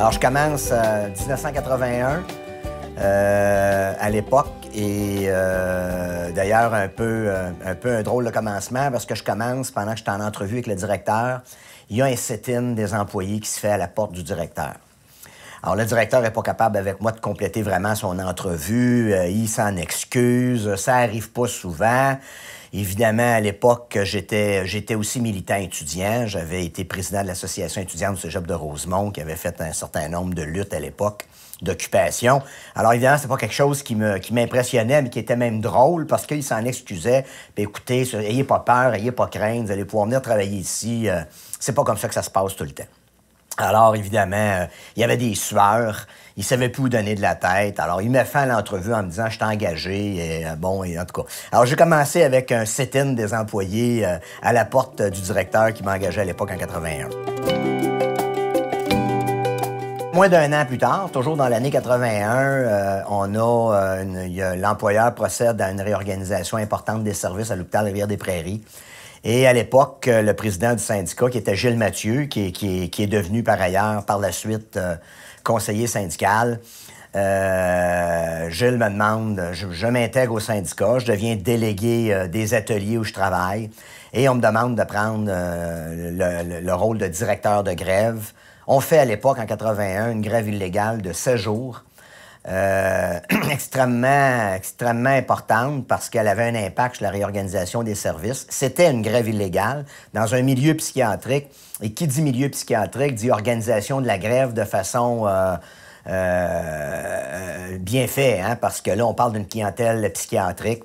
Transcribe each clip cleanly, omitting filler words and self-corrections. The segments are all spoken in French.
Alors, je commence en 1981, à l'époque, et d'ailleurs, un peu un drôle de commencement, parce que je commence pendant que j'étais en entrevue avec le directeur. Il y a un sit-in des employés qui se fait à la porte du directeur. Alors, le directeur n'est pas capable avec moi de compléter vraiment son entrevue. Il s'en excuse. Ça arrive pas souvent. Évidemment, à l'époque, j'étais aussi militant étudiant. J'avais été président de l'association étudiante du Cégep de Rosemont, qui avait fait un certain nombre de luttes à l'époque, d'occupation. Alors, évidemment, c'est pas quelque chose qui m'impressionnait, mais qui était même drôle, parce qu'il s'en excusait. Puis écoutez, ayez pas peur, ayez pas crainte, vous allez pouvoir venir travailler ici. C'est pas comme ça que ça se passe tout le temps. Alors, évidemment, il y avait des sueurs. Il savait plus où donner de la tête. Alors, il m'a fait à l'entrevue en me disant « Je t'ai engagé. » Et en tout cas. Alors, j'ai commencé avec un sit-in des employés à la porte du directeur qui m'a engagé à l'époque en 81. Moins d'un an plus tard, toujours dans l'année 81, l'employeur procède à une réorganisation importante des services à l'hôpital Rivière-des-Prairies. Et à l'époque, le président du syndicat, qui était Gilles Mathieu, qui est devenu par ailleurs, par la suite, conseiller syndical, Gilles me demande, je m'intègre au syndicat, je deviens délégué des ateliers où je travaille, et on me demande de prendre le rôle de directeur de grève. On fait à l'époque, en 81, une grève illégale de 16 jours. Extrêmement importante parce qu'elle avait un impact sur la réorganisation des services. C'était une grève illégale dans un milieu psychiatrique. Et qui dit milieu psychiatrique dit organisation de la grève de façon bien faite, hein, parce que là, on parle d'une clientèle psychiatrique,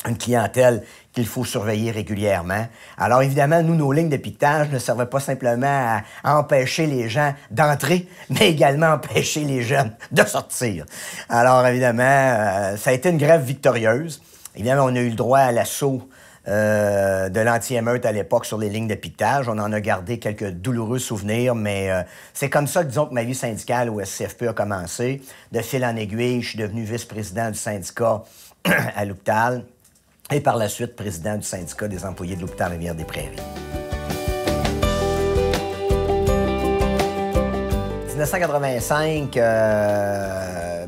une clientèle qu'il faut surveiller régulièrement. Alors évidemment, nous, nos lignes de piquetage ne servaient pas simplement à empêcher les gens d'entrer, mais également empêcher les jeunes de sortir. Alors évidemment, ça a été une grève victorieuse. Évidemment, on a eu le droit à l'assaut de l'anti-émeute à l'époque sur les lignes de piquetage. On en a gardé quelques douloureux souvenirs, mais c'est comme ça que, disons, que ma vie syndicale au SCFP a commencé. De fil en aiguille, je suis devenu vice-président du syndicat à l'hôpital. Et par la suite, président du syndicat des employés de l'hôpital Rivière-des-Prairies. 1985,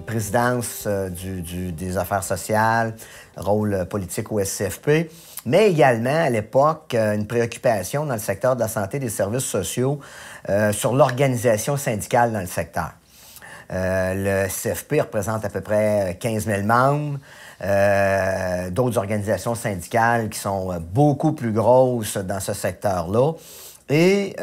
présidence des affaires sociales, rôle politique au SCFP, mais également, à l'époque, une préoccupation dans le secteur de la santé et des services sociaux sur l'organisation syndicale dans le secteur. Le SCFP représente à peu près 15 000 membres. D'autres organisations syndicales qui sont beaucoup plus grosses dans ce secteur-là. Et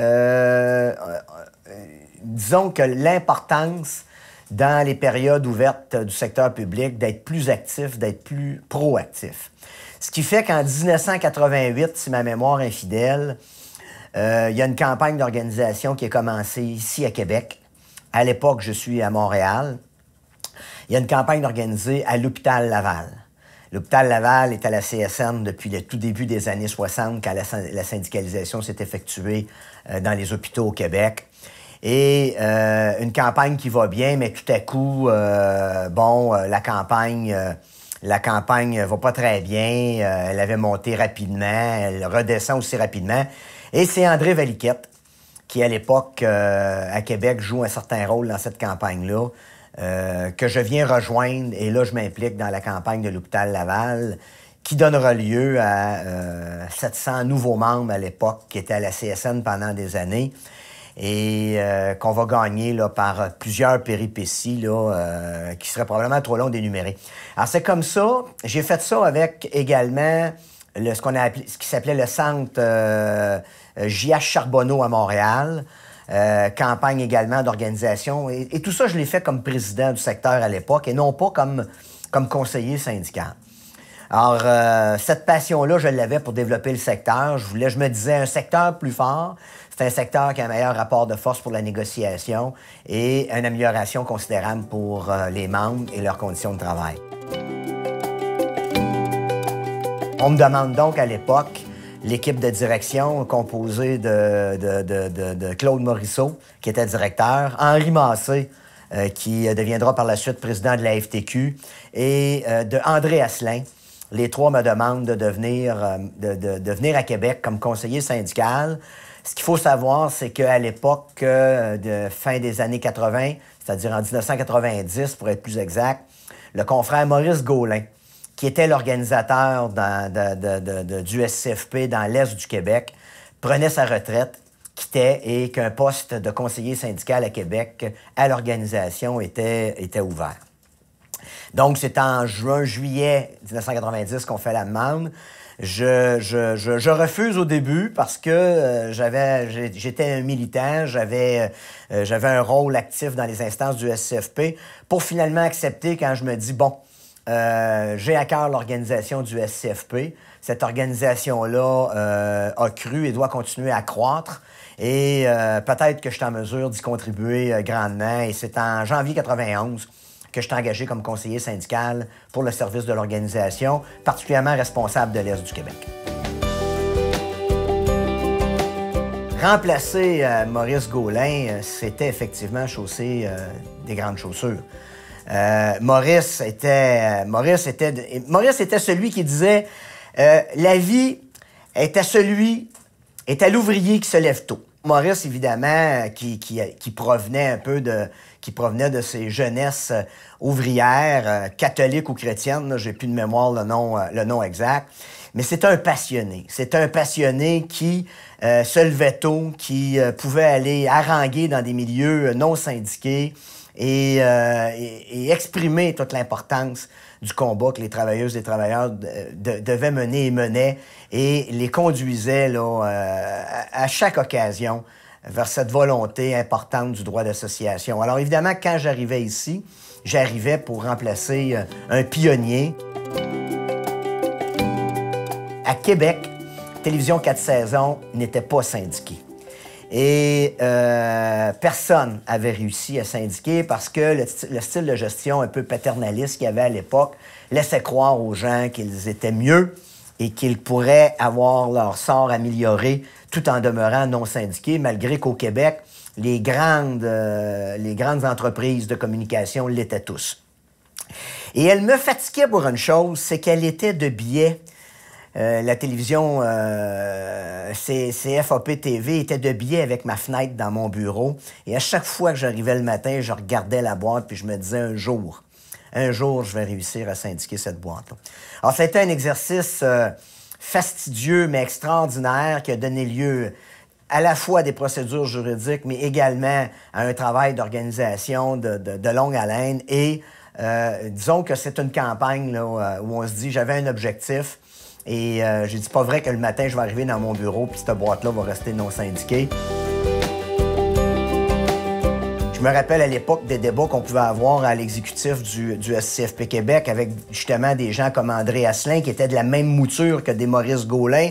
disons que l'importance dans les périodes ouvertes du secteur public d'être plus actif, d'être plus proactif. Ce qui fait qu'en 1988, si ma mémoire est fidèle, il y a une campagne d'organisation qui a commencé ici à Québec. À l'époque, je suis à Montréal. Il y a une campagne organisée à l'hôpital Laval. L'hôpital Laval est à la CSN depuis le tout début des années 60, quand la syndicalisation s'est effectuée dans les hôpitaux au Québec. Et une campagne qui va bien, mais tout à coup, la campagne va pas très bien. Elle avait monté rapidement, elle redescend aussi rapidement. Et c'est André Valiquette, qui à l'époque, à Québec, joue un certain rôle dans cette campagne-là. Que je viens rejoindre, et là, je m'implique dans la campagne de l'hôpital Laval, qui donnera lieu à 700 nouveaux membres à l'époque, qui étaient à la CSN pendant des années, et qu'on va gagner là, par plusieurs péripéties là, qui seraient probablement trop longs d'énumérer. Alors, c'est comme ça. J'ai fait ça avec également ce qui s'appelait le centre J.H. Charbonneau à Montréal, campagne également d'organisation. Et tout ça, je l'ai fait comme président du secteur à l'époque et non pas comme conseiller syndical. Alors, cette passion-là, je l'avais pour développer le secteur. Je me disais, un secteur plus fort, c'est un secteur qui a un meilleur rapport de force pour la négociation et une amélioration considérable pour les membres et leurs conditions de travail. On me demande donc à l'époque l'équipe de direction composée de Claude Morisseau, qui était directeur, Henri Massé, qui deviendra par la suite président de la FTQ, et de André Asselin, les trois me demandent de venir à Québec comme conseiller syndical. Ce qu'il faut savoir, c'est qu'à l'époque de fin des années 80, c'est-à-dire en 1990 pour être plus exact, le confrère Maurice Gaulin, qui était l'organisateur du SCFP dans l'Est du Québec, prenait sa retraite, quittait et qu'un poste de conseiller syndical à Québec à l'organisation était ouvert. Donc, c'est en juillet 1990 qu'on fait la demande. Je refuse au début parce que j'étais un militant, j'avais un rôle actif dans les instances du SCFP pour finalement accepter quand je me dis, bon, j'ai à cœur l'organisation du SCFP. Cette organisation-là a cru et doit continuer à croître. Et peut-être que je suis en mesure d'y contribuer grandement. Et c'est en janvier 91 que je suis engagé comme conseiller syndical pour le service de l'organisation, particulièrement responsable de l'Est du Québec. Remplacer Maurice Gaulin, c'était effectivement chausser des grandes chaussures. Maurice était celui qui disait la vie est à l'ouvrier qui se lève tôt. Maurice, évidemment, qui provenait un peu de ces jeunesses ouvrières, catholiques ou chrétiennes, j'ai plus de mémoire le nom exact, mais c'est un passionné. C'est un passionné qui se levait tôt, qui pouvait aller haranguer dans des milieux non syndiqués et exprimer toute l'importance du combat que les travailleuses et les travailleurs devaient mener et menaient et les conduisaient là, à chaque occasion vers cette volonté importante du droit d'association. Alors évidemment, quand j'arrivais ici, j'arrivais pour remplacer un pionnier. À Québec, Télévision 4 saisons n'était pas syndiquée. Et personne n'avait réussi à syndiquer parce que le style de gestion un peu paternaliste qu'il y avait à l'époque laissait croire aux gens qu'ils étaient mieux et qu'ils pourraient avoir leur sort amélioré tout en demeurant non syndiqués, malgré qu'au Québec, les grandes entreprises de communication l'étaient tous. Et elle me fatiguait pour une chose, c'est qu'elle était de biais. La télévision CFAP TV était de biais avec ma fenêtre dans mon bureau. Et à chaque fois que j'arrivais le matin, je regardais la boîte puis je me disais un jour, je vais réussir à syndiquer cette boîte-là. Alors, ça a été un exercice fastidieux mais extraordinaire qui a donné lieu à la fois à des procédures juridiques, mais également à un travail d'organisation de longue haleine. Et disons que c'est une campagne là, où on se dit, j'avais un objectif. Et j'ai dit, pas vrai que le matin, je vais arriver dans mon bureau puis cette boîte-là va rester non syndiquée. Je me rappelle à l'époque des débats qu'on pouvait avoir à l'exécutif du SCFP Québec avec justement des gens comme André Asselin qui étaient de la même mouture que des Maurice Gaulin,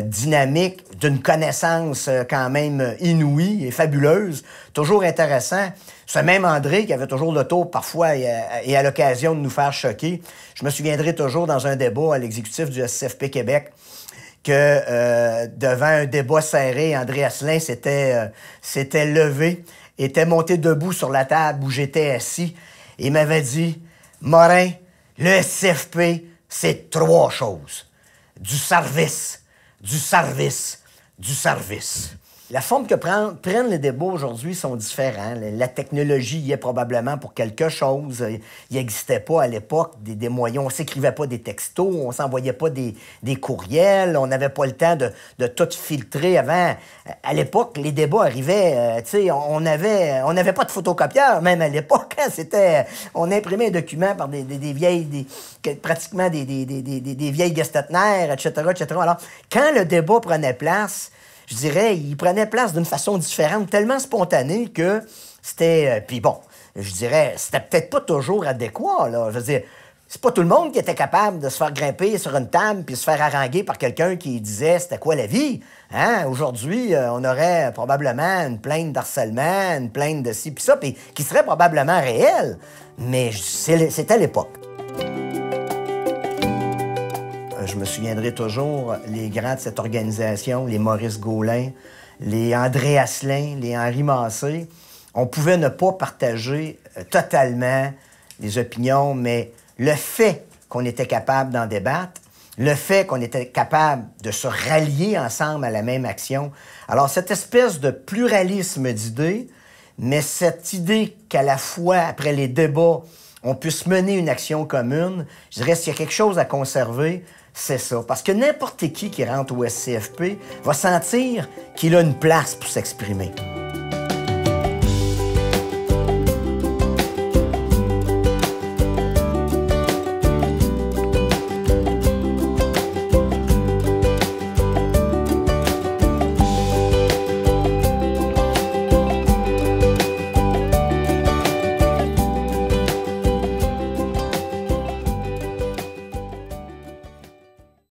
dynamique, d'une connaissance quand même inouïe et fabuleuse, toujours intéressant. Ce même André qui avait toujours le tour parfois et à l'occasion de nous faire choquer. Je me souviendrai toujours dans un débat à l'exécutif du SCFP Québec que devant un débat serré, André Asselin s'était levé, était monté debout sur la table où j'étais assis et m'avait dit « Morin, le SCFP, c'est 3 choses. Du service, du service, du service. » La forme que prennent les débats aujourd'hui sont différents. La technologie y est probablement pour quelque chose. Il n'existait pas à l'époque des moyens. On ne s'écrivait pas des textos, on ne s'envoyait pas des courriels, on n'avait pas le temps de tout filtrer avant. À l'époque, les débats arrivaient, on n'avait pas de photocopieur, même à l'époque. Hein, on imprimait un document par des vieilles, pratiquement des vieilles gestetnaires, etc., etc. Alors, quand le débat prenait place, je dirais, il prenait place d'une façon différente, tellement spontanée que c'était... puis bon, je dirais, c'était peut-être pas toujours adéquat, là. Je veux dire, c'est pas tout le monde qui était capable de se faire grimper sur une table puis se faire haranguer par quelqu'un qui disait c'était quoi la vie. Hein? Aujourd'hui, on aurait probablement une plainte d'harcèlement, une plainte de ci puis ça, puis qui serait probablement réelle. Mais c'était l'époque. Je me souviendrai toujours, les grands de cette organisation, les Maurice Gaulin, les André Asselin, les Henri Massé, on pouvait ne pas partager totalement les opinions, mais le fait qu'on était capable d'en débattre, le fait qu'on était capable de se rallier ensemble à la même action. Alors, cette espèce de pluralisme d'idées, mais cette idée qu'à la fois, après les débats, on puisse mener une action commune, je dirais s'il y a quelque chose à conserver, c'est ça. Parce que n'importe qui rentre au SCFP va sentir qu'il a une place pour s'exprimer.